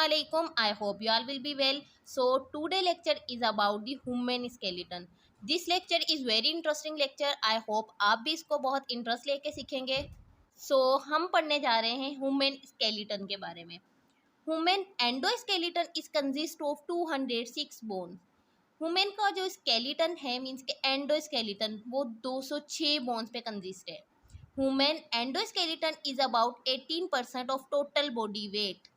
Assalamualaikum. I hope you all will be well. So today lecture is about the human skeleton. This lecture is very interesting lecture. I hope आप भी इसको बहुत interest लेके सीखेंगे. So हम पढ़ने जा रहे हैं ह्यूमन स्केलेटन के बारे में. Human endoskeleton is consist of 206 bone. Human का जो स्केलेटन है मीन्स के एंडोस्केलेटन वो 206 बोन्स पे कंसिस्ट है. Human endoskeleton is about 18% of total body weight.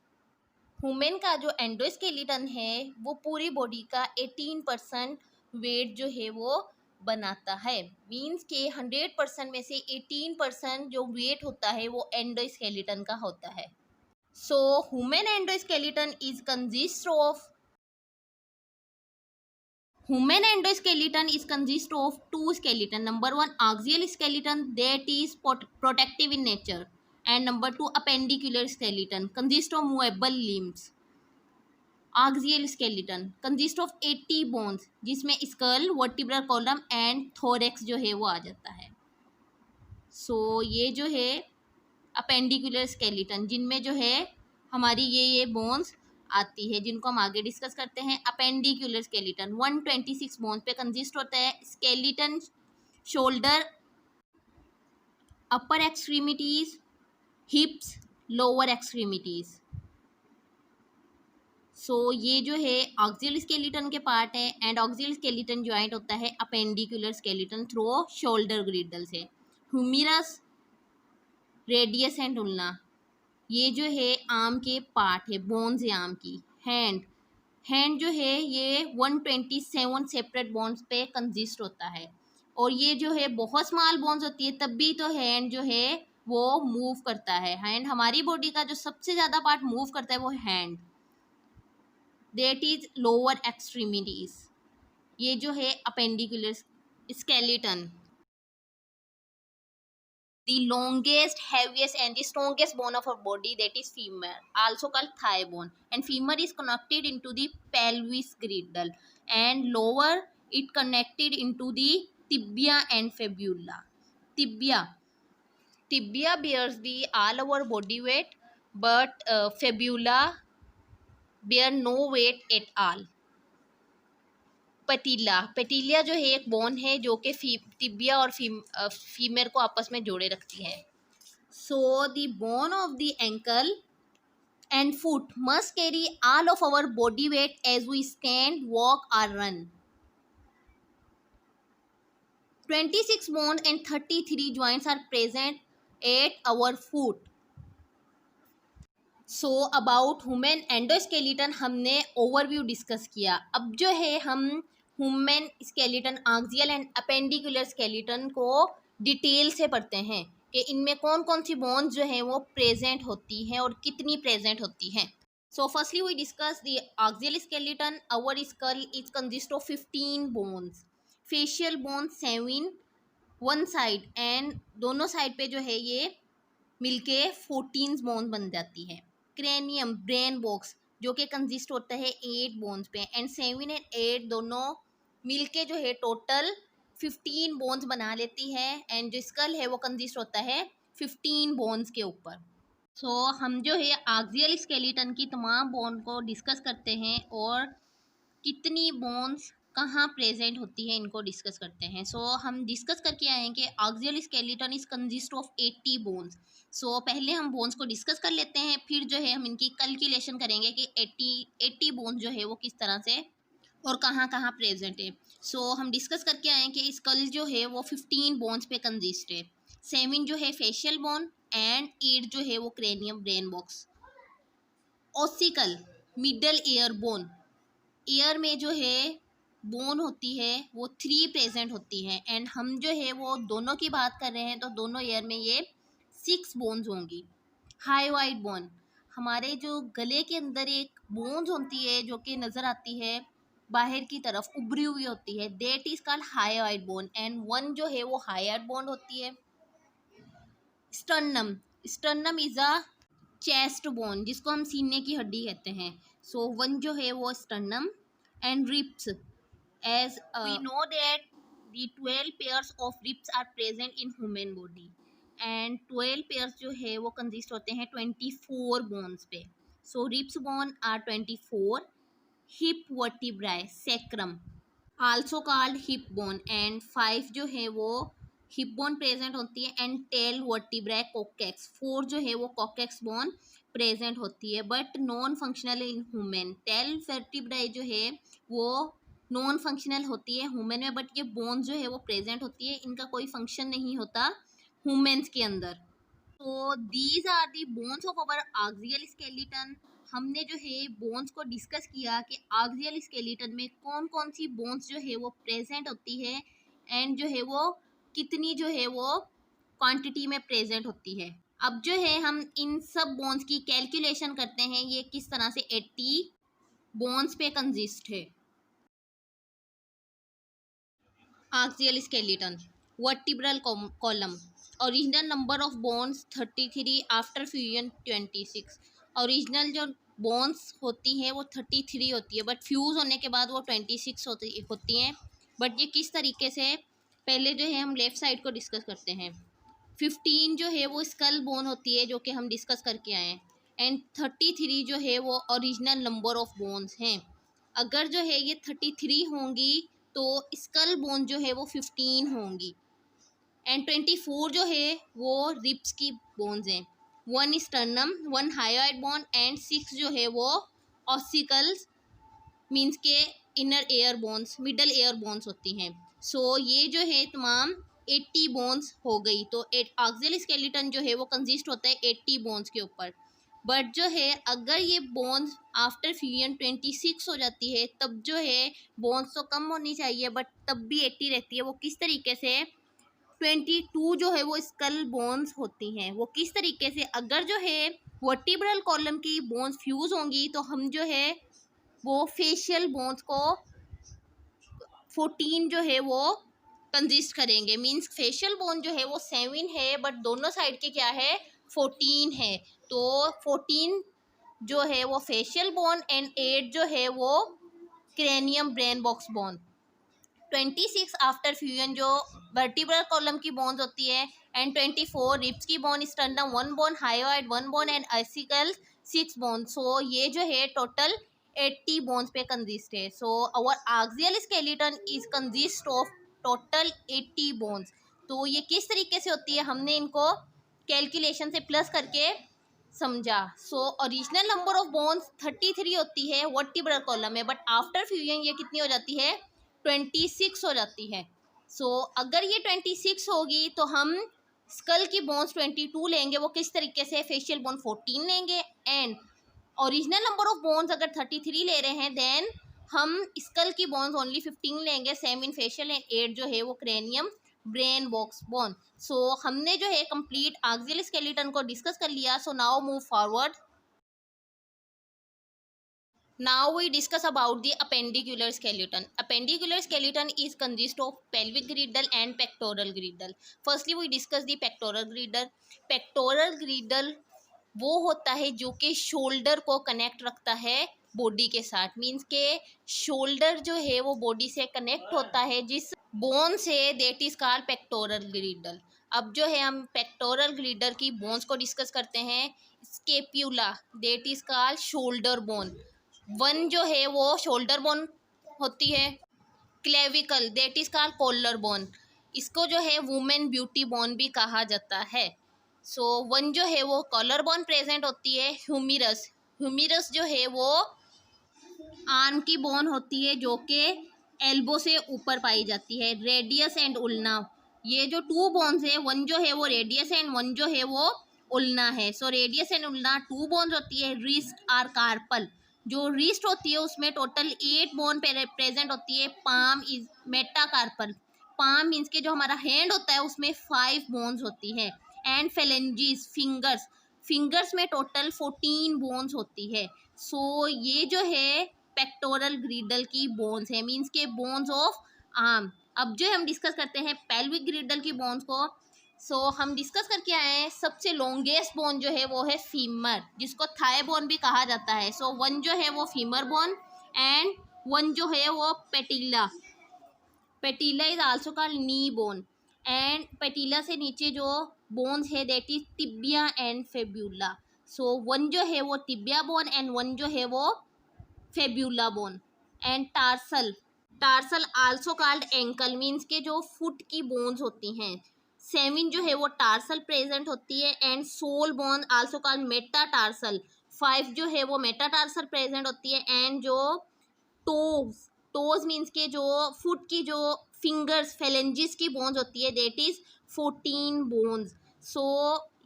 Human का जो एंडोस्केलेटन है वो पूरी बॉडी का 18% वेट जो है वो बनाता है. मीन्स के 100% में से 18% जो वेट होता है वो एंडोस्केलेटन का होता है. So human endoskeleton is consist of Human endoskeleton is consist of two skeleton. Number one, axial skeleton that is protective in nature, and number two, appendicular skeleton consist of movable limbs. Axial skeleton consist of 80 bones जिसमें skull, vertebral column and thorax जो है वो आ जाता है. So ये जो है appendicular skeleton जिनमें जो है हमारी ये बोन्स आती है जिनको हम आगे डिस्कस करते हैं. अपेंडिकुलर स्केलेटन 126 बोन्स पे कंसिस्ट होता है. स्केलेटन शोल्डर, अपर एक्सट्रीमिटीज, हिप्स, लोअर एक्सट्रीमिटीज. सो ये जो है ऑक्सियल स्केलेटन के पार्ट है एंड ऑक्सियल स्केलेटन ज्वाइंट होता है अपेंडिकुलर स्केलेटन थ्रू शोल्डर ग्रिडल से. ह्यूमेरस, रेडियस एंड उल्ना ये जो है आर्म के पार्ट है, बोन्स है आर्म की. हैंड जो है ये 127 सेपरेट बोन्स पे कंसिस्ट होता है. और ये जो है बहुत स्मॉल बोन्स होती है तब भी तो हैंड जो है वो मूव करता है. हैंड हमारी बॉडी का जो सबसे ज़्यादा पार्ट मूव करता है वो hand. That is lower extremities. ये जो है appendicular skeleton. The longest, heaviest and the strongest bone of our body, that is femur, also called thigh bone, and femur is connected into the pelvis girdle and lower it connected into the tibia and fibula. Tibia bears the all our body weight, but fibula bear no weight at all. पेटिलिया जो है एक bone है जो कि tibia और फीमेर को आपस में जोड़े रखती है. So the bone of the ankle and foot must carry all of our body weight as we stand, walk और run. 26 bones and 33 joints are present at our foot. So about human endoskeleton हमने overview discuss किया. अब जो है हम human skeleton, axial and appendicular skeleton को detail से पढ़ते हैं कि इनमें कौन कौन सी बोन्स जो हैं वो प्रेजेंट होती हैं और कितनी प्रेजेंट होती हैं. So firstly we discuss the axial skeleton. Our skull is consist of 15 bones. Facial bone 7 one side and दोनों साइड पे जो है ये मिलके 14 बोन बन जाती है. क्रेनियम, ब्रेन बॉक्स जो कि कंसिस्ट होता है 8 बोन्स पे एंड 7 एंड 8 दोनों मिलके जो है टोटल 15 बोन्स बना लेती है. एंड जो स्कल है वो कंसिस्ट होता है 15 बोन्स के ऊपर. सो हम जो है आक्सियल स्केलेटन की तमाम बोन को डिस्कस करते हैं और कितनी बोन्स कहाँ प्रेजेंट होती है इनको डिस्कस करते हैं. सो हम डिस्कस करके आए हैं कि axial skeleton is consist of 80 bones. So पहले हम बोन्स को डिस्कस कर लेते हैं, फिर जो है हम इनकी कैलकुलेशन करेंगे कि 80 बोन्स जो है वो किस तरह से और कहाँ कहाँ प्रेजेंट है. सो हम डिस्कस करके आए हैं कि स्कल जो है वो 15 बोन्स पे कंसिस्ट है. 7 जो है फेशियल बोन एंड 8 जो है वो cranium, brain box. Ossicle, middle ear bone, year में जो है बोन होती है वो 3 प्रेजेंट होती है. एंड हम जो है वो दोनों की बात कर रहे हैं तो दोनों ईयर में ये 6 बोन्स होंगी. हाइवाइड बोन, हमारे जो गले के अंदर एक बोन्स होती है जो कि नज़र आती है बाहर की तरफ, उभरी हुई होती है, that is called hyoid bone. And one जो है वो हाइड बोन होती है. Sternum is a chest bone जिसको हम सीने की हड्डी कहते हैं. सो वन जो है वो sternum. And ribs, as we know that the 12 pairs of ribs are present in human body and 12 pairs जो है वो कंसिस्ट होते हैं 24 बोन्स पे. So ribs bone are 24. Hip vertebrae sacrum also called hip bone and 5 जो है वो hip bone present होती है एंड टेल वर्टिब्राe कोकेक्स 4 जो है वो कोकेक्स बोन प्रेजेंट होती है but non functional in human. Tail vertebrae जो है वो नॉन फंक्शनल होती है ह्यूमन में बट ये बोन जो है वो प्रेजेंट होती है, इनका कोई फंक्शन नहीं होता ह्यूमन्स के अंदर। तो these are the bones of our axial skeleton. हमने जो है बोन्स को डिस्कस किया कि आक्सियल स्केलेटन में कौन कौन सी बोन्स जो है वो प्रेजेंट होती है एंड जो है वो कितनी जो है वो क्वांटिटी में प्रेजेंट होती है। अब जो है हम इन सब बोन्स की कैलकुलेशन करते हैं, ये किस तरह से 80 बोन्स पे कंसिस्ट है। Axial skeleton vertebral column original number of bones 33 after fusion 26। Original जो बोन्स होती हैं वो 33 होती है बट फ्यूज़ होने के बाद वो 26 होती हैं। बट ये किस तरीके से, पहले जो है हम लेफ़्ट साइड को डिस्कस करते हैं। 15 जो है वो स्कल बोन होती है जो कि हम डिस्कस करके आए हैं एंड 33 जो है वो ओरिजिनल नंबर ऑफ बोन्स हैं। अगर जो है ये 33 होंगी तो स्कल बोन जो है वो 15 होंगी एंड 24 जो है वो रिब्स की बोन्स हैं। 1 स्टर्नम 1 हायोइड बोन एंड 6 जो है वो ऑसिकल्स मीन्स के inner air bones middle air bones होती हैं। सो ये जो है तमाम 80 बोन्स हो गई। तो आक्सियल स्केलेटन जो है वो कंसिस्ट होता है 80 बोन्स के ऊपर। बट जो है अगर ये बोन्स आफ्टर फ्यूजन 26 हो जाती है तब जो है बोन्स तो कम होनी चाहिए बट तब भी 80 रहती है। वो किस तरीके से, 22 जो है वो स्कल बोन्स होती हैं। वो किस तरीके से, अगर जो है वर्टिब्रल कॉलम की बोन्स फ्यूज होंगी तो हम जो है वो फेशियल बोन्स को 14 जो है वो कंसिस्ट करेंगे। मीन्स फेशियल बोन जो है वो 7 है बट दोनों साइड के क्या है 14 है। तो 14 जो है वो फेशियल बोन एंड 8 जो है वो cranium brain box bone. 26 after fusion जो वर्टिब्रल कॉलम की बोन्स होती है एंड 24 रिब्स की bone, sternum 1 bone, hyoid 1 bone and ossicle 6 bone. So ये जो है टोटल 80 बोन्स पे कंसिस्ट है। So our axial skeleton is consist of total 80 bones. तो ये किस तरीके से होती है हमने इनको कैलकुलेशन से प्लस करके समझा। So original number of bones 33 होती है वर्टिब्रल कॉलम में बट आफ्टर फ्यूजन ये कितनी हो जाती है 26 हो जाती है। सो अगर ये 26 होगी तो हम स्कल की बोन्स 22 लेंगे। वो किस तरीके से, फेशियल बोन 14 लेंगे and original number of bones अगर 33 ले रहे हैं देन हम स्कल की बोन्स ओनली 15 लेंगे, 7 फेशियल एंड 8 जो है वो क्रेनियम ब्रेन बॉक्स बोन। सो हमने जो है कंप्लीट आक्सियल स्केलेटन को डिस्कस कर लिया। So now move forward. Now we discuss about the appendicular skeleton. Appendicular skeleton is consist of pelvic girdle and pectoral girdle. Firstly we discuss the pectoral girdle. Pectoral girdle वो होता है जो कि shoulder को connect रखता है body के साथ। मीन्स के शोल्डर जो है वो बॉडी से कनेक्ट होता है जिस बोन से, दैट इज कॉल्ड पेक्टोरल ग्रिडल। अब जो है हम पेक्टोरल ग्रिडल की बोन्स को डिस्कस करते हैं। Scapula that is called shoulder bone, 1 जो है वो शोल्डर बोन होती है। Clavicle that is called collar bone, इसको जो है वुमेन ब्यूटी बोन भी कहा जाता है। सो 1 जो है वो कॉलर बोन प्रेजेंट होती है। ह्यूमिरस, ह्यूमिरस जो है वो आर्म की बोन होती है जो कि एल्बो से ऊपर पाई जाती है। रेडियस एंड उल्ना, ये जो 2 बोन्स है 1 जो है वो रेडियस एंड 1 जो है वो उल्ना है। सो रेडियस एंड उल्ना 2 बोन्स होती है। रिस्ट आर कार्पल, जो रिस्ट होती है उसमें टोटल 8 बोन प्रेजेंट होती है। Palm is metacarpal, palm means के जो हमारा हैंड होता है उसमें 5 बोन्स होती है। एंड फेलेंजिस फिंगर्स, फिंगर्स में टोटल 14 बोन्स होती है। सो ये जो है पेक्टोरल ग्रिडल की बोन्स है, मीन्स के बोन्स ऑफ आर्म। अब जो हम डिस्कस करते हैं पेल्विक ग्रिडल की बोन्स को। सो हम डिस्कस करके आए हैं सबसे लॉन्गेस्ट बोन जो है वो है फीमर, जिसको थाई बोन भी कहा जाता है। सो 1 जो है वो फीमर बोन एंड 1 जो है वो patella, patella is also called knee bone and patella से नीचे जो बोन्स है that is tibia and fibula. So one जो है वो टिबिया बोन एंड वन जो है वो fibula bone. And tarsal, tarsal also called ankle, means के जो फुट की बोन्स होती हैं। सेवन जो है वो टार्सल प्रेजेंट होती है and sole bone also called metatarsal. Five जो है वो मेटा टार्सल प्रेजेंट होती है एंड जो टोज, टोज मीन्स के जो फुट की जो फिंगर्स फेलेंजिस की बोन्स होती है दैट इज 14 बोन्स। सो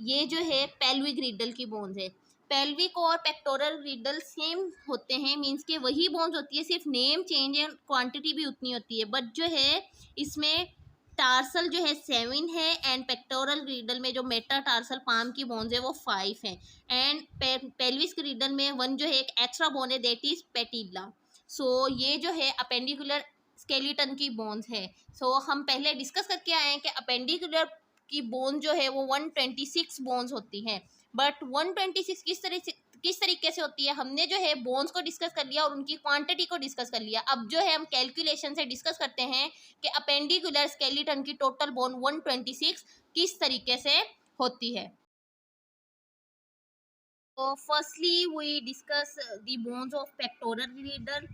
ये जो है पेल्विक ग्रिडल की बोन्स है। पेल्विक और पेक्टोरल ग्रिडल सेम होते हैं, मीन्स के वही बोन्स होती है, सिर्फ नेम चेंज है, क्वांटिटी भी उतनी होती है, बट जो है इसमें टार्सल जो है 7 है एंड पेक्टोरल ग्रिडल में जो मेटा टार्सल पाम की बोन्स है वो 5 है एंड पेल्विस ग्रिडल में वन जो है एक एक्स्ट्रा बोन है दैट इज पेटिला। सो ये जो है अपेंडिकुलर स्केलेटन की बोन्स है। सो हम पहले डिस्कस करके आए हैं कि अपेंडिकुलर की बोन जो है वो 126 बोन्स होती हैं, बट 126 किस तरीके से होती है हमने जो है बोन्स को डिस्कस कर लिया और उनकी क्वांटिटी को डिस्कस कर लिया। अब जो है हम कैलकुलेशन से डिस्कस करते हैं कि अपेंडिकुलर स्केलेटन की टोटल बोन 126 किस तरीके से होती है। तो firstly we discuss the bones of pectoral girdle.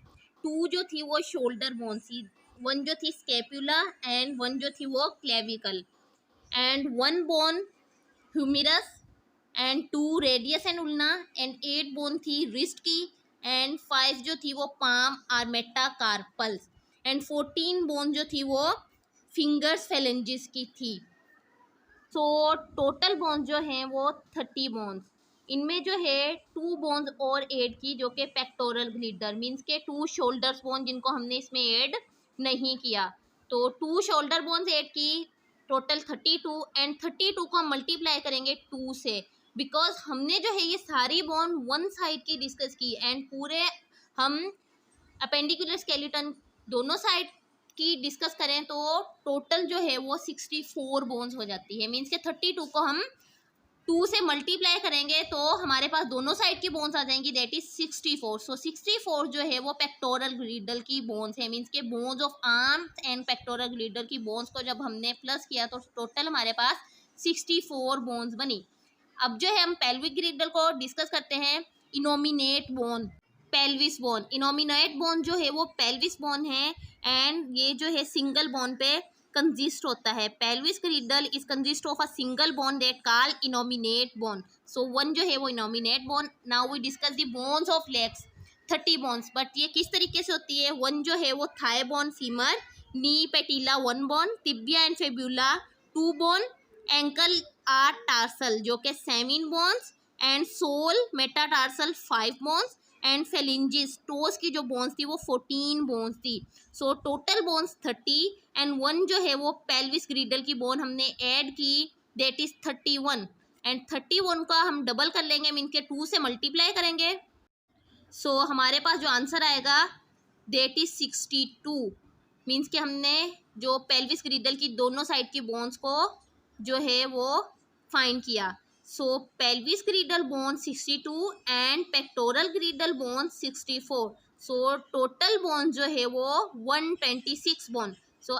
Two जो थी वो शोल्डर बोन्स थी, वन जो थी स्केपुला एंड वन जो थी वो clavicle and one bone humerus and two radius and ulna and 8 bone थी रिस्ट की एंड 5 जो थी वो पाम और मेटाकार्पल्स एंड 14 बोन जो थी वो फिंगर्स फेलेंजिस की थी। सो टोटल बोन्स जो हैं वो 30 बोन्स। इनमें जो है 2 बोन्स और ऐड की जो कि पेक्टोरल ग्लिडर मीन्स के 2 शोल्डर्स बोन जिनको हमने इसमें ऐड नहीं किया, तो 2 शोल्डर बोन्स ऐड की, टोटल 32 एंड 32 को हम मल्टीप्लाई करेंगे 2 से, बिकॉज हमने जो है ये सारी बोन वन साइड की डिस्कस की एंड पूरे हम अपेंडिकुलर स्केलेटन दोनों साइड की डिस्कस करें तो टोटल जो है वो 64 बोन्स हो जाती है, मीन्स के 32 को हम 2 से मल्टीप्लाई करेंगे तो हमारे पास दोनों साइड की बोन्स आ जाएंगी दैट इज 64। सो 64 जो है वो पेक्टोरल ग्रिडल की बोन्स है, मीन्स के bones of arm and pectoral ग्रिडल की बोन्स को जब हमने प्लस किया तो टोटल हमारे पास 64 बोन्स बनी। अब जो है हम पेल्विक ग्रिडल को डिस्कस करते हैं। Innominate bone, pelvis bone, innominate bone जो है वो पेल्विस बोन है एंड ये जो है सिंगल बोन पे कंजिस्ट होता है। Pelvis girdle is consist of a single bone that called innominate bone. So one जो है वो innominate bone. Now we discuss the bones of legs, 30 bones, but ये किस तरीके से होती है। वन जो है वो thigh bone femur, knee patella 1 bone, tibia and fibula 2 bone, ankle or tarsal जो कि 7 bones and sole metatarsal 5 bones and phalanges toes की जो बोन्स थी वो 14 बोन्स थी। So total bones 30 and one जो है वो पेल्विस ग्रिडल की बोन हमने ऐड की दैट इज 31 एंड 31 का हम डबल कर लेंगे मीन के 2 से मल्टीप्लाई करेंगे। सो हमारे पास जो आंसर आएगा दैट इज 62, मीन्स कि हमने जो पेल्विस ग्रिडल की दोनों साइड की बोन्स को जो है वो फाइंड किया। So pelvis girdle bone 62 and pectoral girdle bone 64। So total bone जो है वो 126 bone. So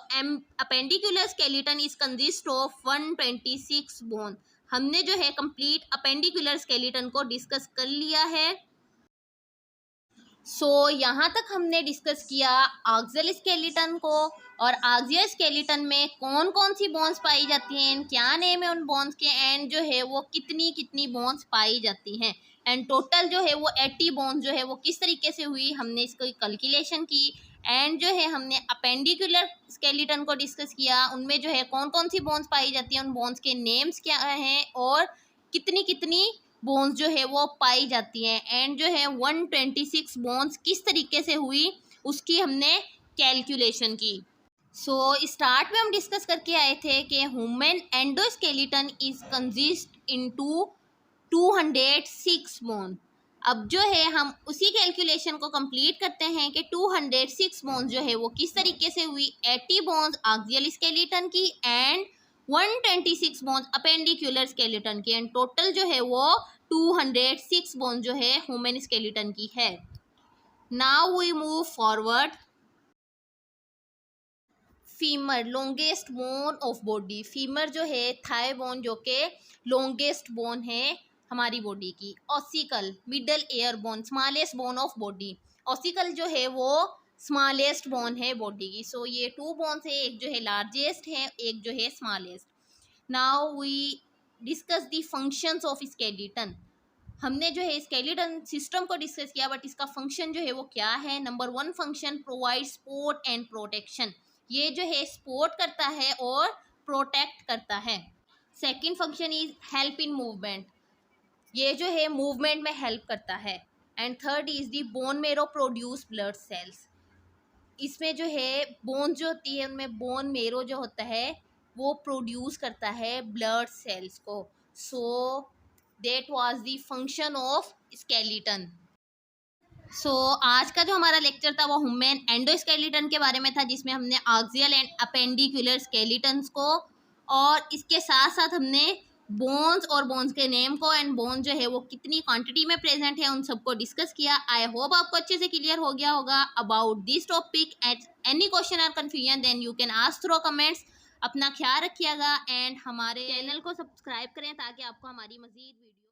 appendicular skeleton is consist of 126 bone. हमने जो है कंप्लीट अपेंडिकुलर स्केलेटन को डिस्कस कर लिया है। सो यहाँ तक हमने डिस्कस किया आक्सियल स्केलेटन को और आक्सियल स्केलेटन में कौन कौन सी बोन्स पाई जाती हैं, क्या नेम है उन बोन्स के एंड जो है वो कितनी कितनी बोन्स पाई जाती हैं एंड टोटल जो है वो 80 बोन्स जो है वो किस तरीके से हुई हमने इसको कैलकुलेशन की एंड जो है हमने अपेंडिकुलर स्केलेटन को डिस्कस किया, उनमें जो है कौन कौन सी बोन्स पाई जाती हैं, उन बोन्स के नेम्स क्या हैं और कितनी कितनी बोन्स जो है वो पाई जाती हैं एंड जो है 126 बोन्स किस तरीके से हुई उसकी हमने कैलकुलेशन की। सो स्टार्ट में हम डिस्कस करके आए थे कि human endoskeleton is consist into 206 bone. अब जो है हम उसी कैलकुलेशन को कंप्लीट करते हैं कि 206 बोन्स जो है वो किस तरीके से हुई। 80 बोन्स आक्सियल स्केलेटन की एंड 126 बोन्स अपेंडिकुलर स्केलेटन की एंड टोटल जो है वो 206 बोन जो है ह्यूमन स्केलेटन की है। Now we move forward. Femur, longest bone of body. Femur जो है थाई बोन जो कि लॉन्गेस्ट बोन है हमारी बॉडी की। Ossicle, middle air bone, smallest bone of body. Ossicle जो है वो स्मॉलेस्ट बोन है बॉडी की। सो ये 2 बोन्स है, एक जो है लार्जेस्ट है, एक जो है smallest. Now we discuss the functions of skeleton. हमने जो है स्केलेटन सिस्टम को डिस्कस किया, बट इसका फंक्शन जो है वो क्या है। Number 1 function provide support and protection. ये जो है सपोर्ट करता है और प्रोटेक्ट करता है। Second function is help in movement. ये जो है मूवमेंट में हेल्प करता है। And third is the bone marrow produce blood cells. इसमें जो है बोन जो होती है उनमें बोन मेरो जो होता है वो प्रोड्यूस करता है ब्लड सेल्स को। So that was the function of skeleton. So आज का जो हमारा लेक्चर था वो ह्यूमन एंडोस्केलेटन के बारे में था, जिसमें हमने आक्सियल एंड अपेंडिकुलर स्केलेटन्स को और इसके साथ साथ हमने बोन्स और बोन्स के नेम को एंड बोन जो है वो कितनी क्वांटिटी में प्रेजेंट है उन सबको डिस्कस किया। आई होप आपको अच्छे से क्लियर हो गया होगा about this topic. At any question or confusion then you can ask through comments. अपना ख्याल रखिएगा एंड हमारे चैनल को सब्सक्राइब करें ताकि आपको हमारी मज़ीद वीडियो